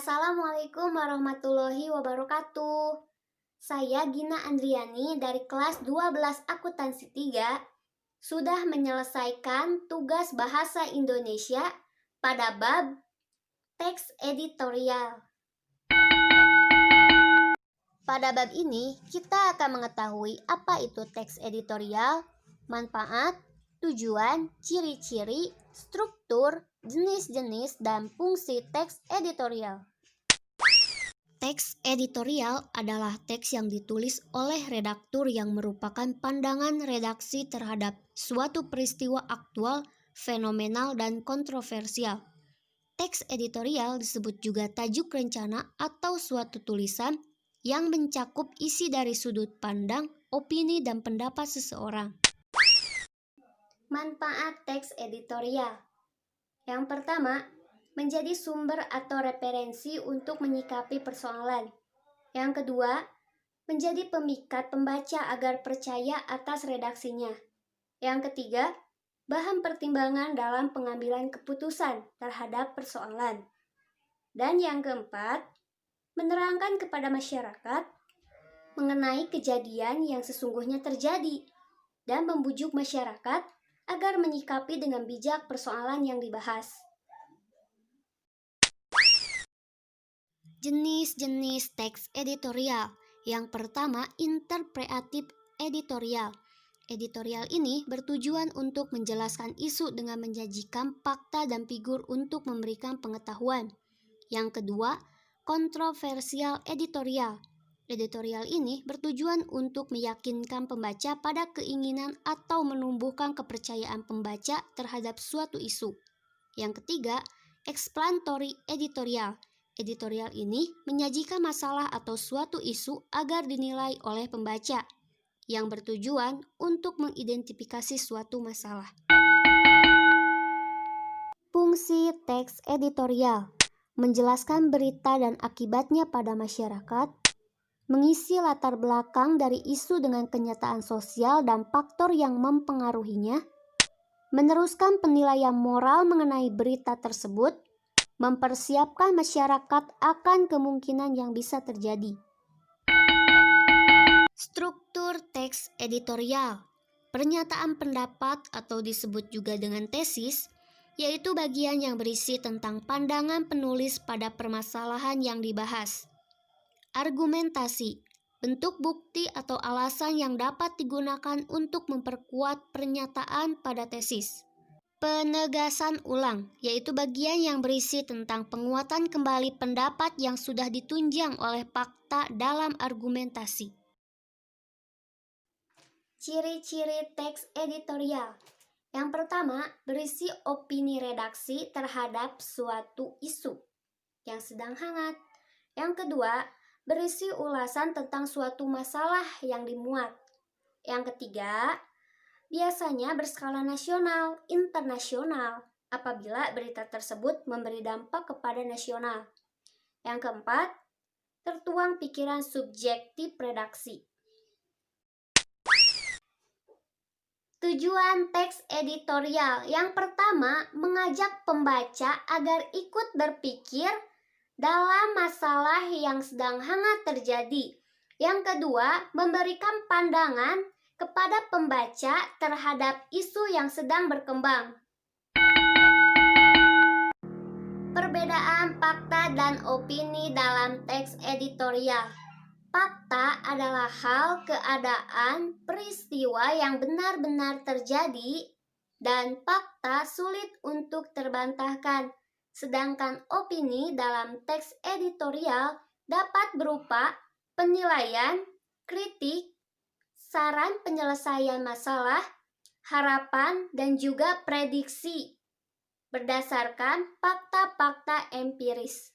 Assalamualaikum warahmatullahi wabarakatuh. Saya Gina Andriani dari kelas 12 Akuntansi 3 sudah menyelesaikan tugas bahasa Indonesia pada bab teks editorial. Pada bab ini, kita akan mengetahui apa itu teks editorial, manfaat, tujuan, ciri-ciri, struktur, jenis-jenis, dan fungsi teks editorial. Teks editorial adalah teks yang ditulis oleh redaktur yang merupakan pandangan redaksi terhadap suatu peristiwa aktual, fenomenal, dan kontroversial. Teks editorial disebut juga tajuk rencana atau suatu tulisan yang mencakup isi dari sudut pandang, opini, dan pendapat seseorang. Manfaat teks editorial. Yang pertama, menjadi sumber atau referensi untuk menyikapi persoalan. Yang kedua, menjadi pemikat pembaca agar percaya atas redaksinya. Yang ketiga, bahan pertimbangan dalam pengambilan keputusan terhadap persoalan. Dan yang keempat, menerangkan kepada masyarakat mengenai kejadian yang sesungguhnya terjadi dan membujuk masyarakat agar menyikapi dengan bijak persoalan yang dibahas. Jenis-jenis teks editorial. Yang pertama, interpretatif editorial. Editorial ini bertujuan untuk menjelaskan isu dengan menyajikan fakta dan figur untuk memberikan pengetahuan. Yang kedua, kontroversial editorial. Editorial ini bertujuan untuk meyakinkan pembaca pada keinginan atau menumbuhkan kepercayaan pembaca terhadap suatu isu. Yang ketiga, explanatory editorial. Editorial ini menyajikan masalah atau suatu isu agar dinilai oleh pembaca, yang bertujuan untuk mengidentifikasi suatu masalah. Fungsi teks editorial: menjelaskan berita dan akibatnya pada masyarakat, mengisi latar belakang dari isu dengan kenyataan sosial dan faktor yang mempengaruhinya, meneruskan penilaian moral mengenai berita tersebut, mempersiapkan masyarakat akan kemungkinan yang bisa terjadi. Struktur teks editorial. Pernyataan pendapat atau disebut juga dengan tesis, yaitu bagian yang berisi tentang pandangan penulis pada permasalahan yang dibahas. Argumentasi. Bentuk bukti atau alasan yang dapat digunakan untuk memperkuat pernyataan pada tesis. Penegasan ulang, yaitu bagian yang berisi tentang penguatan kembali pendapat yang sudah ditunjang oleh fakta dalam argumentasi. Ciri-ciri teks editorial. Yang pertama, berisi opini redaksi terhadap suatu isu yang sedang hangat. Yang kedua, berisi ulasan tentang suatu masalah yang dimuat. Yang ketiga, biasanya berskala nasional, internasional, apabila berita tersebut memberi dampak kepada nasional. Yang keempat, tertuang pikiran subjektif redaksi. Tujuan teks editorial. Yang pertama, mengajak pembaca agar ikut berpikir dalam masalah yang sedang hangat terjadi. Yang kedua, memberikan pandangan kepada pembaca terhadap isu yang sedang berkembang. Perbedaan fakta dan opini dalam teks editorial. Fakta adalah hal, keadaan, peristiwa yang benar-benar terjadi dan fakta sulit untuk terbantahkan. Sedangkan opini dalam teks editorial dapat berupa penilaian, kritik, saran penyelesaian masalah, harapan, dan juga prediksi berdasarkan fakta-fakta empiris.